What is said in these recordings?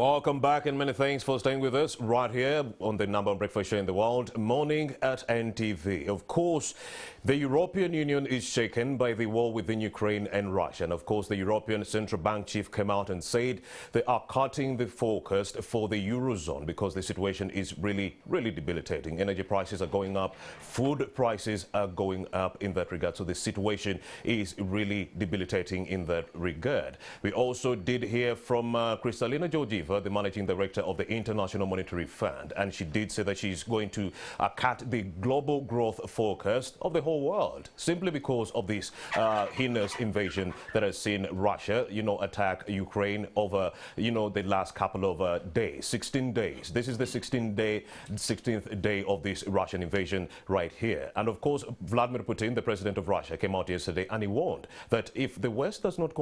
Welcome back and many thanks for staying with us right here on the number one breakfast show in the world, Morning at NTV. Of course, the European Union is shaken by the war within Ukraine and Russia. And of course, the European Central Bank chief came out and said they are cutting the forecast for the Eurozone because the situation is really debilitating. Energy prices are going up, food prices are going up in that regard. So the situation is really debilitating in that regard. We also did hear from Kristalina Georgieva, the managing director of the International Monetary Fund, and she did say that she's going to cut the global growth forecast of the whole world simply because of this heinous invasion that has seen Russia, attack Ukraine over, the last couple of days, 16 days. This is the 16th day of this Russian invasion right here. And of course, Vladimir Putin, the president of Russia, came out yesterday and he warned that if the West does not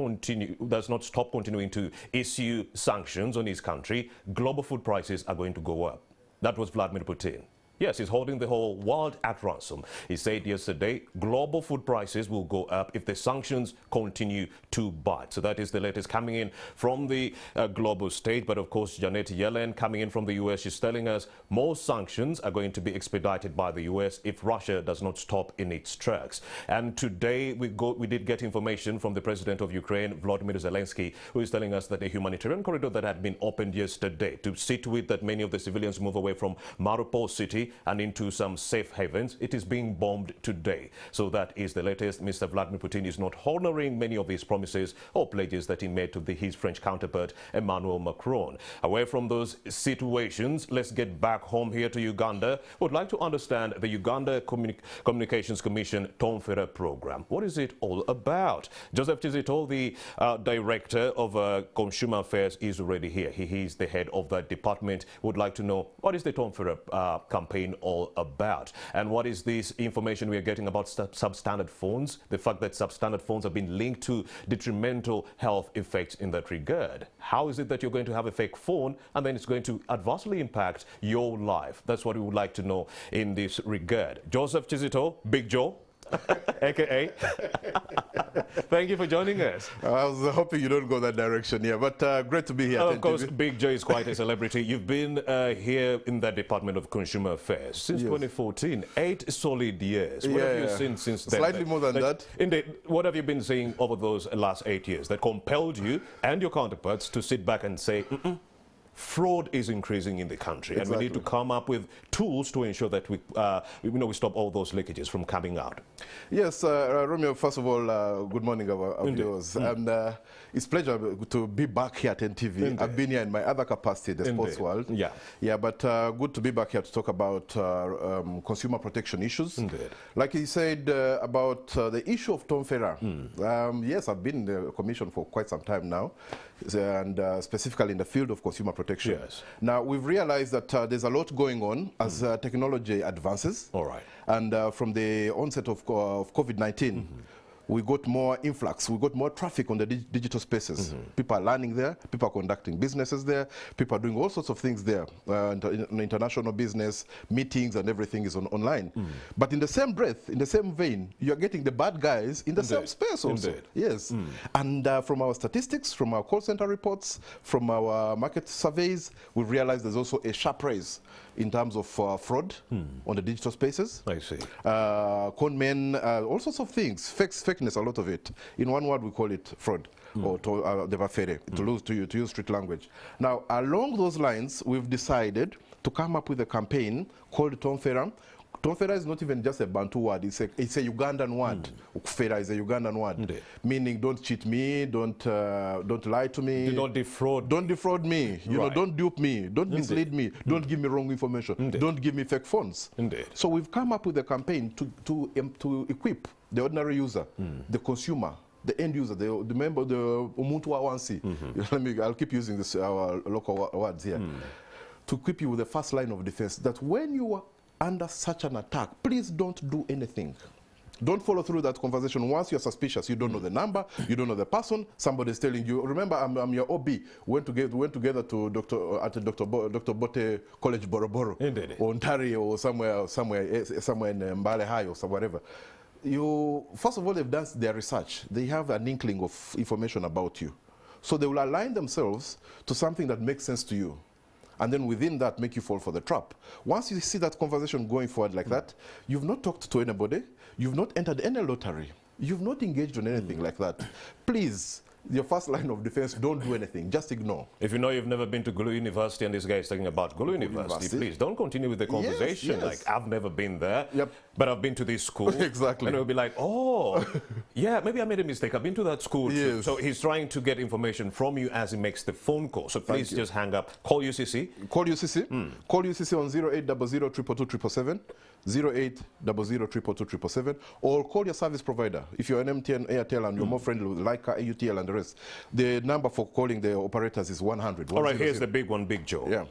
stop continuing to issue sanctions on his country, global food prices are going to go up. That was Vladimir Putin. Yes, he's holding the whole world at ransom. He said yesterday, global food prices will go up if the sanctions continue to bite. So that is the latest coming in from the global stage. But of course, Janet Yellen coming in from the U.S., she's telling us more sanctions are going to be expedited by the U.S. if Russia does not stop in its tracks. And today we did get information from the president of Ukraine, Volodymyr Zelensky, who is telling us that the humanitarian corridor that had been opened yesterday to see to it that many of the civilians move away from Mariupol city and into some safe havens, it is being bombed today. So that is the latest. Mr. Vladimir Putin is not honoring many of his promises or pledges that he made to his French counterpart, Emmanuel Macron. Away from those situations, let's get back home here to Uganda. Would like to understand the Uganda Communications Commission TONFERA program. What is it all about? Joseph Tizito, the director of Consumer Affairs, is already here. He is the head of that department. Would like to know what is the TONFERA campaign all about, and what is this information we are getting about substandard phones, the fact that substandard phones have been linked to detrimental health effects in that regard. How is it that you're going to have a fake phone and then it's going to adversely impact your life? That's what we would like to know in this regard. Joseph Tizito, Big Joe, aka thank you for joining us. I was hoping you don't go that direction here, but great to be here. Of course, Big Joe is quite a celebrity. You've been here in the Department of Consumer Affairs since 2014, 8 solid years. What have you seen since then? Slightly more than that. Indeed, what have you been seeing over those last 8 years that compelled you and your counterparts to sit back and say, fraud is increasing in the country, and we need to come up with tools to ensure that we stop all those leakages from coming out? Yes, Romeo, first of all, good morning, our viewers. And it's a pleasure to be back here at NTV. Indeed. I've been here in my other capacity, the sports world. Yeah, but good to be back here to talk about consumer protection issues. Indeed. Like he said about the issue of TONFERA. Yes, I've been in the commission for quite some time now, and specifically in the field of consumer protection. Yes. Now, we've realized that there's a lot going on as technology advances. All right. And from the onset of COVID-19, we got more influx, we got more traffic on the digital spaces. People are learning there, people are conducting businesses there, people are doing all sorts of things there. International business, meetings and everything is online. But in the same breath, in the same vein, you're getting the bad guys in the same space also. Yes. And from our statistics, from our call center reports, from our market surveys, we've realized there's also a sharp rise in terms of fraud on the digital spaces. I see. Con men, all sorts of things, fakeness, a lot of it. In one word, we call it fraud, or devafere, to use street language. Now, along those lines, we've decided to come up with a campaign called TONFERA. TONFERA is not even just a Bantu word, it's a Ugandan word. Fera is a Ugandan word, meaning don't cheat me, don't lie to me. Don't defraud. Don't defraud me, don't dupe me, don't mislead me, don't give me wrong information, don't give me fake phones. So we've come up with a campaign to equip the ordinary user, the consumer, the end user, the member, the umuntu wa wansi. I'll keep using this, our local words here, to equip you with the first line of defense, that when you are under such an attack, please don't do anything. Don't follow through that conversation. Once you're suspicious, you don't know the number, you don't know the person, somebody's telling you, remember, I'm your OB, went together to Dr. Bote College Boroboro, or Ontario, or somewhere in Mbale High or whatever. First of all, they've done their research. They have an inkling of information about you. So they will align themselves to something that makes sense to you. And then within that, make you fall for the trap. Once you see that conversation going forward like that, you've not talked to anybody, you've not entered any lottery, you've not engaged on anything like that. Please, your first line of defense, don't do anything, just ignore. If you know you've never been to Gulu University and this guy is talking about Gulu University, please don't continue with the conversation. Yes. Like, I've never been there, Yep. but I've been to this school. Exactly. And it'll be like, oh, yeah, maybe I made a mistake. I've been to that school too. Yes. So he's trying to get information from you as he makes the phone call. So please just hang up. Call UCC. Call UCC. Call UCC on 0800 222 0800 or call your service provider. If you're an MTN, Airtel, and you're more friendly with Leica, AUTL, and the rest, the number for calling the operators is 100. All right, here's the big one, Big Joe. Yeah.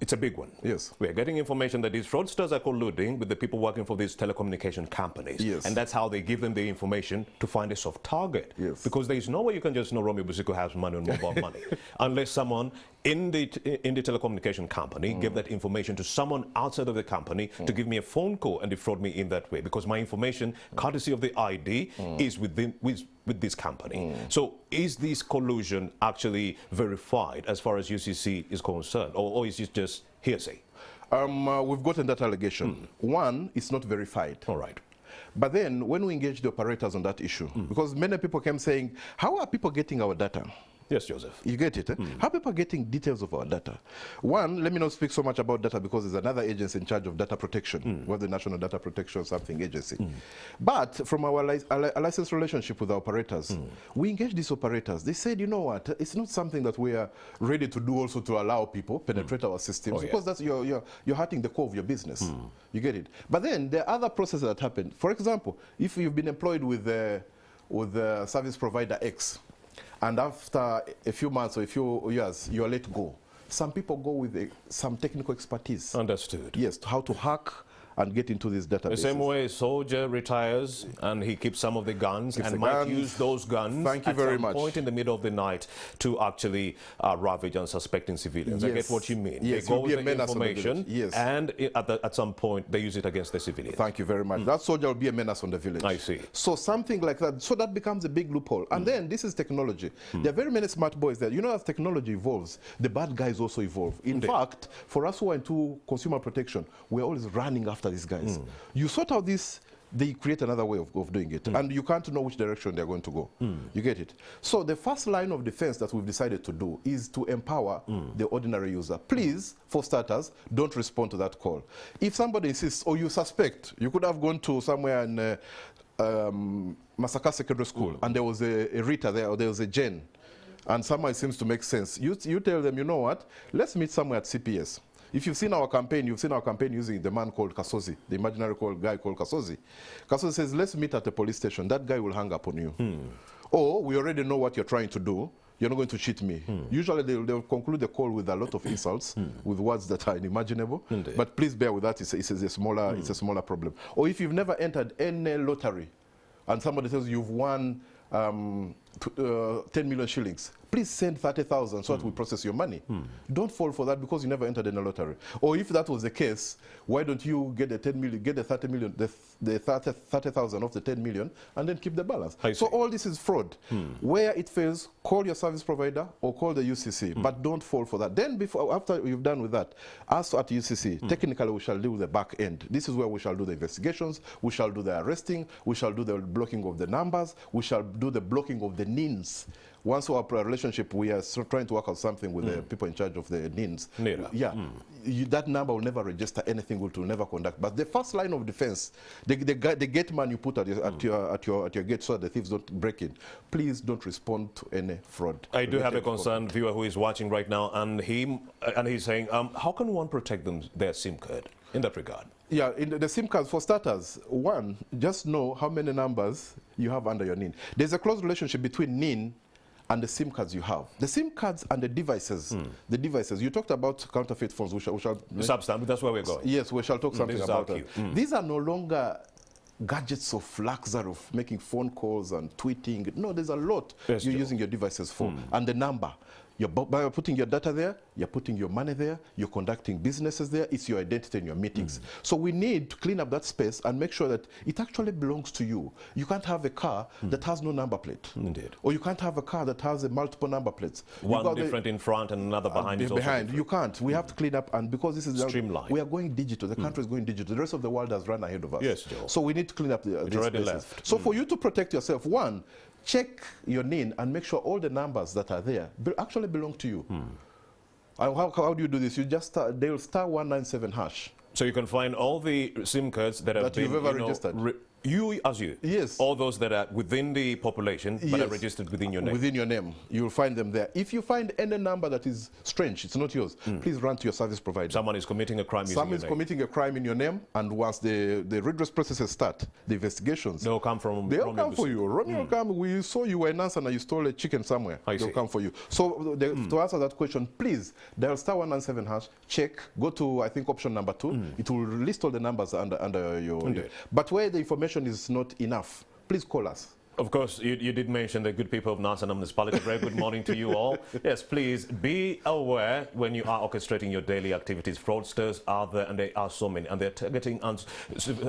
It's a big one. Yes. We're getting information that these fraudsters are colluding with the people working for these telecommunication companies. Yes. And that's how they give them the information to find a soft target. Yes. Because there is no way you can just know Romeo Busiko has money on mobile money unless someone in the telecommunication company give that information to someone outside of the company to give me a phone call and defraud me in that way, because my information, courtesy of the ID, is with this company. So is this collusion actually verified as far as UCC is concerned, or is it just hearsay? We've gotten that allegation. One, it's not verified. All right. But then when we engage the operators on that issue, because many people came saying, how are people getting our data? Yes, Joseph. You get it? How people are getting details of our data? One, let me not speak so much about data because there's another agency in charge of data protection, the National Data Protection something agency. But from our license relationship with the operators, we engage these operators. They said, you know what, it's not something that we are ready to do also to allow people penetrate our systems, because that's you're hurting the core of your business. You get it? But then there are other processes that happen. For example, if you've been employed with the service provider X, and after a few months or a few years, you are let go. Some people go with some technical expertise. Understood. Yes, how to hack and get into this database. The same way a soldier retires and he keeps some of the guns and might use those guns at some point in the middle of the night to actually ravage unsuspecting civilians. Yes. I get what you mean. Yes, they go with the information and at some point they use it against the civilians. Thank you very much. That soldier will be a menace on the village. I see. So something like that. So that becomes a big loophole. And then this is technology. There are very many smart boys that, you know, as technology evolves, the bad guys also evolve. In fact, for us who are into consumer protection, we're always running after these guys. You sort out this, they create another way of doing it. And you can't know which direction they're going to go. You get it? So the first line of defense that we've decided to do is to empower the ordinary user. Please, for starters, don't respond to that call. If somebody insists, or you suspect, you could have gone to somewhere in Masaka Secondary School and there was a Rita there, or there was a Jen, and someone seems to make sense. You tell them, you know what, let's meet somewhere at CPS. If you've seen our campaign using the man called Kasozi, the imaginary guy called Kasozi. Kasozi says, let's meet at the police station. That guy will hang up on you. Or, we already know what you're trying to do. You're not going to cheat me. Usually they'll conclude the call with a lot of insults, with words that are unimaginable. But please bear with that. It's a smaller problem. Or if you've never entered any lottery and somebody says you've won 10 million shillings, please send 30,000 so that we process your money. Don't fall for that because you never entered in a lottery. Or if that was the case, why don't you get the 10 million, get the 30 million, the 30,000 of the 10 million, and then keep the balance? So all this is fraud. Where it fails, call your service provider or call the UCC, but don't fall for that. Then after you've done with that, us at UCC, technically we shall deal with the back end. This is where we shall do the investigations, we shall do the arresting, we shall do the blocking of the numbers, we shall do the blocking of the NINs. Once our relationship, we are trying to work out something with the people in charge of the NINs. That number will never register anything, will never conduct. But the first line of defense, the gate man you put at your gate so that the thieves don't break in, please don't respond to any fraud. I do have a concerned viewer who is watching right now, and he's saying, how can one protect their SIM card in that regard? Yeah, in the SIM cards, for starters, one, just know how many numbers you have under your NIN. There's a close relationship between NIN and the SIM cards you have. The SIM cards and the devices. The devices. You talked about counterfeit phones. We shall substance, that's where we're going. Yes, we shall talk something about that. These are no longer gadgets of luxury of making phone calls and tweeting. No, there's a lot you're using your devices for. And the number. By putting your data there, you're putting your money there, you're conducting businesses there, it's your identity and your meetings. So we need to clean up that space and make sure that it actually belongs to you. You can't have a car that has no number plate. Indeed. Or you can't have a car that has a multiple number plates. One different in front and another behind. You can't. We have to clean up, and because this is streamlined. We are going digital. The country is going digital. The rest of the world has run ahead of us. Yes, Joe. So we need to clean up these spaces. So for you to protect yourself, one, check your NIN and make sure all the numbers that are there actually belong to you. How do you do this? You just they'll star 197 hash. So you can find all the SIM cards that have been, you've ever registered. Yes. All those that are within the population but are registered within your name. Within your name. You'll find them there. If you find any number that is strange, it's not yours, please run to your service provider. Someone is committing a crime using your name. Someone is committing a crime in your name, and once the redress processes start, the investigations, they'll come from They'll come for you. Romeo will come. We saw you were in Nansen and you stole a chicken somewhere. They'll come for you. So to answer that question, please dial star 197 hash, check, go to, I think, option number 2. It will list all the numbers under your... But where the information is not enough, please call us. Of course, you did mention the good people of Nansen Municipality. Very good morning to you all. Yes, please be aware when you are orchestrating your daily activities. Fraudsters are there, and there are so many, and they're targeting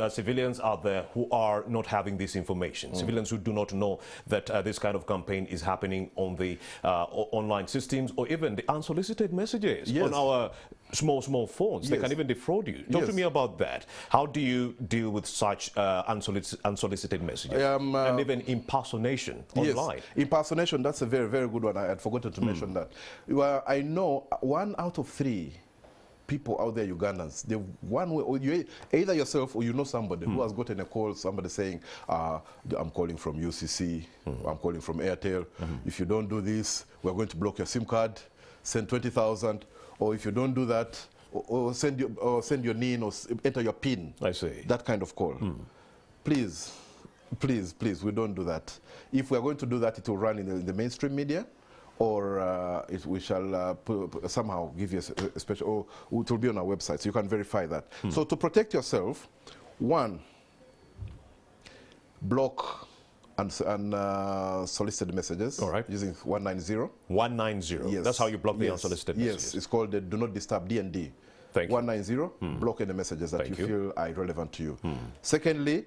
civilians out there who are not having this information. Civilians who do not know that this kind of campaign is happening on the online systems, or even the unsolicited messages on our small phones. They can even defraud you. Talk to me about that. How do you deal with such unsolicited messages and even impersonation online? Yes, impersonation, that's a very, very good one. I had forgotten to mention that. Well, I know 1 out of 3 people out there, Ugandans, either yourself or you know somebody who has gotten a call, somebody saying, I'm calling from UCC, I'm calling from Airtel. If you don't do this, we're going to block your SIM card, send 20,000, or if you don't do that, or send your NIN or enter your PIN. I see. That kind of call. Please, we don't do that. If we are going to do that, it will run in the mainstream media, or we shall somehow give you a special, or it will be on our website, so you can verify that. So to protect yourself, 1, block unsolicited messages using 190. 190. Yes. That's how you block the unsolicited messages. Yes, it's called the Do Not Disturb DND. Thank you. 190, block any messages that you feel are irrelevant to you. Secondly,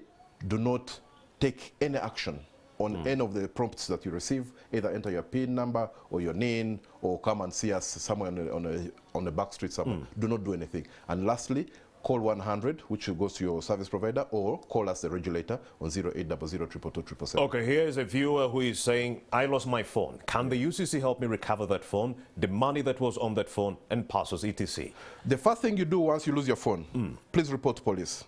do not take any action on any of the prompts that you receive. Either enter your PIN number or your NIN, or come and see us somewhere on the back street somewhere. Do not do anything. And lastly, call 100, which goes to your service provider, or call us, the regulator, on 0800-222-777. Okay, here is a viewer who is saying, I lost my phone. Can the UCC help me recover that phone, the money that was on that phone, and passwords, etc.? The first thing you do once you lose your phone, please report to police.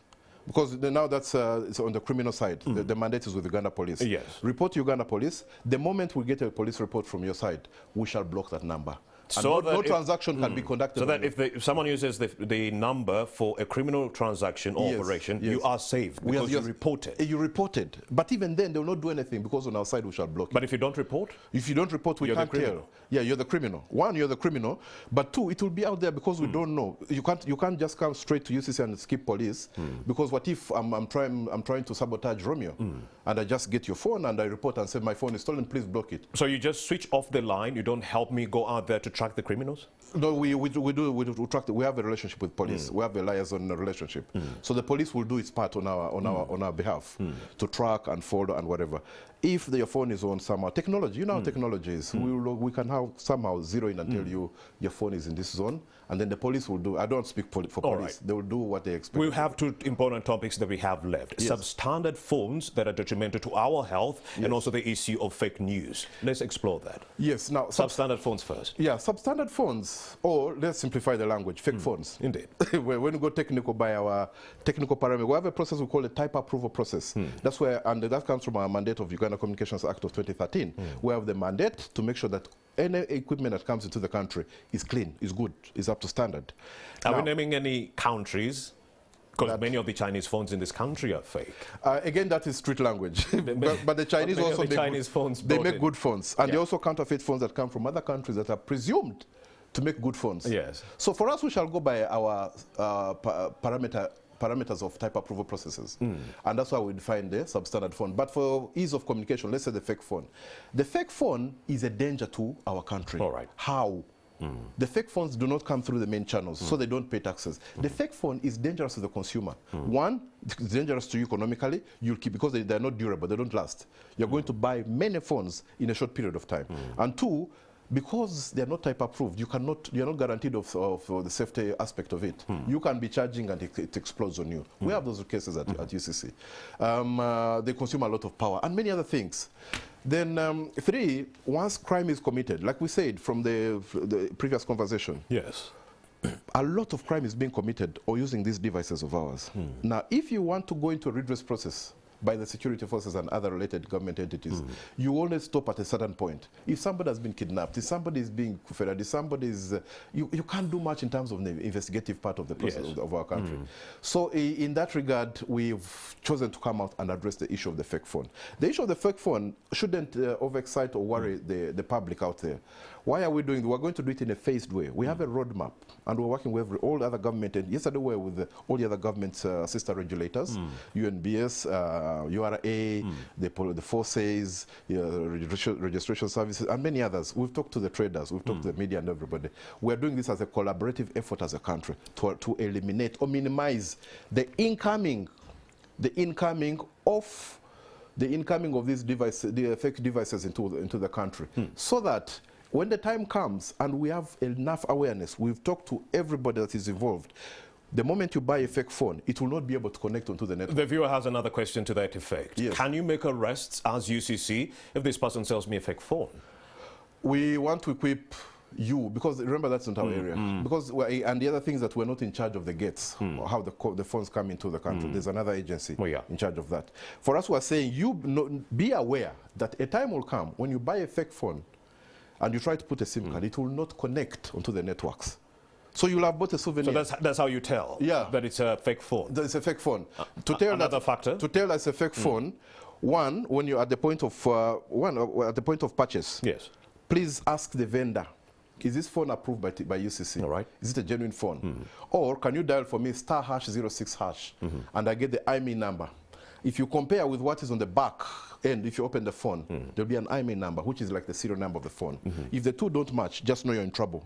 Because now that's it's on the criminal side. The mandate is with Uganda Police. Yes. Report to Uganda Police. The moment we get a police report from your side, we shall block that number. So no transaction can be conducted. So that if someone uses the number for a criminal transaction or operation, you are saved because you reported. You reported. But even then, they will not do anything because on our side we shall block it. But if you don't report? If you don't report, we can't tell. Yeah, you're the criminal. 1, you're the criminal. But 2, it will be out there because we don't know. You can't just come straight to UCC and skip police. Because what if I'm trying to sabotage Romeo, and I just get your phone and I report and say my phone is stolen, please block it. So you just switch off the line, you don't help me go out there to track the criminals? No, we track. We have a relationship with police. We have a liaison relationship. So the police will do its part on our behalf to track and follow and whatever. If your phone is on somehow technology, you know how technology is. We can have somehow zero in and tell you your phone is in this zone, and then the police will do. I don't speak for police. They will do what they expect. We have 2 important topics that we have left: substandard phones that are detrimental to our health, and also the issue of fake news. Let's explore that. Yes. Now, substandard phones first. Yeah, substandard phones, or let's simplify the language: fake phones. Indeed. When we go technical by our technical parameter, we have a process we call a type approval process. That's where, and that comes from our mandate of Uganda Communications Act of 2013. We have the mandate to make sure that any equipment that comes into the country is clean, is good, is up to standard. Are we naming any countries? Because many of the Chinese phones in this country are fake. Again, that is street language. but the Chinese also make good phones. And they also counterfeit phones that come from other countries that are presumed to make good phones. Yes. So for us, we shall go by our parameter parameters of type approval processes. And that's why we define the substandard phone. But for ease of communication, let's say the fake phone. The fake phone is a danger to our country. All right. How? The fake phones do not come through the main channels, so they don't pay taxes. The fake phone is dangerous to the consumer. One, it's dangerous to you economically. You'll keep, because they're not durable, they don't last. You're going to buy many phones in a short period of time. And two, because they're not type approved, you're not guaranteed of the safety aspect of it. You can be charging and it explodes on you. We have those cases at UCC. They consume a lot of power and many other things. Then three, once crime is committed, like we said from the previous conversation. Yes. A lot of crime is being committed or using these devices of ours. Now, if you want to go into a redress process by the security forces and other related government entities, you only stop at a certain point. If somebody has been kidnapped, if somebody is being kufera, if somebody is, you can't do much in terms of the investigative part of the process of our country. So in that regard, we've chosen to come out and address the issue of the fake phone. The issue of the fake phone shouldn't overexcite or worry the public out there. Why are we doing it? We're going to do it in a phased way. We have a roadmap, and we're working with all the other government, and yesterday we were with all the other government sister regulators, UNBS, URA, the forces, registration services, and many others. We've talked to the traders, we've talked to the media and everybody. We're doing this as a collaborative effort as a country to eliminate or minimize the incoming of these devices, the fake devices into the country, so that when the time comes and we have enough awareness, we've talked to everybody that is involved, the moment you buy a fake phone, it will not be able to connect onto the network. The viewer has another question to that effect. Yes. Can you make arrests as UCC if this person sells me a fake phone? We want to equip you, because remember that's not our area. Because and the other thing is that we're not in charge of the gates, or how the phones come into the country. There's another agency in charge of that. For us, we're saying be aware that a time will come when you buy a fake phone and you try to put a SIM card, it will not connect onto the networks. So you'll have bought a souvenir. So that's how you tell that it's a fake phone? That it's a fake phone. To tell another factor? To tell us a fake phone, one, when you're at the point of at the point of purchase, please ask the vendor, is this phone approved by UCC? All right. Is it a genuine phone? Or can you dial for me *#06# and I get the IMEI number? If you compare with what is on the back end, if you open the phone, there'll be an IMEI number, which is like the serial number of the phone. If the two don't match, just know you're in trouble.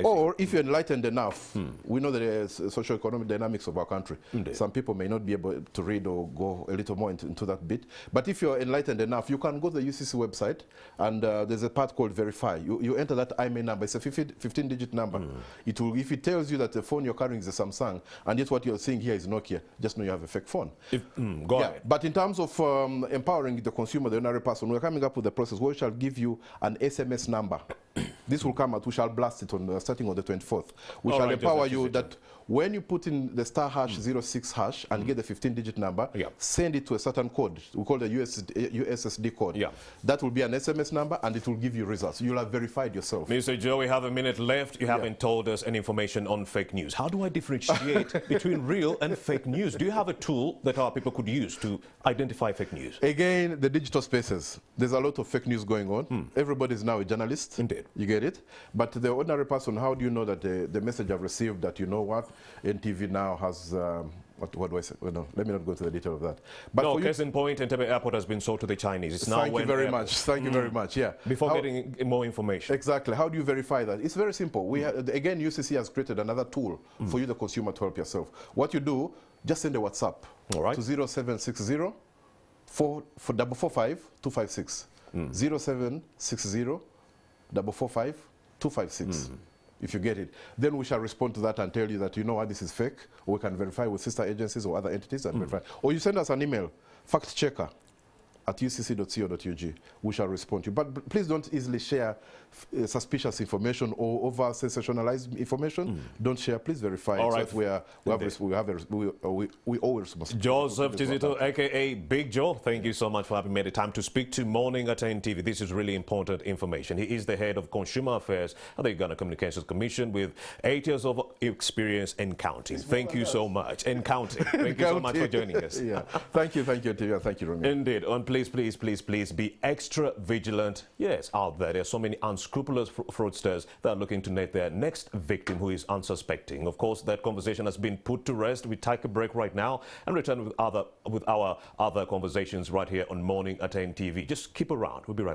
Or if you're enlightened enough, we know the socio-economic dynamics of our country. Some people may not be able to read or go a little more into that bit. But if you're enlightened enough, you can go to the UCC website, and there's a part called verify. You enter that IMEI number. It's a 15-digit number. It will, if it tells you that the phone you're carrying is a Samsung, and yet what you're seeing here is Nokia, just know you have a fake phone. Go ahead. But in terms of empowering the consumer, the ordinary person, we're coming up with a process where we shall give you an SMS number. This will come out. We shall blast it on starting on the 24th. We shall empower you that when you put in the *#06# and get the 15-digit number, send it to a certain code. We call the USSD code. That will be an SMS number, and it will give you results. You'll have verified yourself. Mr. Joe, we have a minute left. You haven't told us any information on fake news. How do I differentiate between real and fake news? Do you have a tool that our people could use to identify fake news? Again, the digital spaces. There's a lot of fake news going on. Everybody is now a journalist. Indeed. You get it? But the ordinary person, how do you know that the message I've received, that you know what? NTV now has, what do I say? Well, no, let me not go into the detail of that. But no, case in point, NTV Airport has been sold to the Chinese. It's now Thank you very much. Thank you very much, yeah. Before getting more information. Exactly. How do you verify that? It's very simple. We again, UCC has created another tool for you, the consumer, to help yourself. What you do, just send a WhatsApp to 0760 445 256. 0760 445 256. If you get it, then we shall respond to that and tell you that, you know what, this is fake, or we can verify with sister agencies or other entities and verify. Or you send us an email, factchecker@ucc.co.ug. We shall respond to you. But please don't easily share suspicious information or over sensationalized information. Don't share. Please verify. All right. We owe responsibility. Joseph Tizito, aka Big Joe, thank you so much for having made the time to speak to Morning at NTV. This is really important information. He is the head of Consumer Affairs at the Uganda Communications Commission with 8 years of experience and counting. Thank you so much. And counting. Thank you so much for joining us. Thank you, Tivia. Thank you, Romeo. Indeed. On please be extra vigilant. Yes, out there are so many unscrupulous fraudsters that are looking to net their next victim who is unsuspecting. Of course, that conversation has been put to rest. We take a break right now and return with our other conversations right here on Morning at NTV. Just keep around. We'll be right back.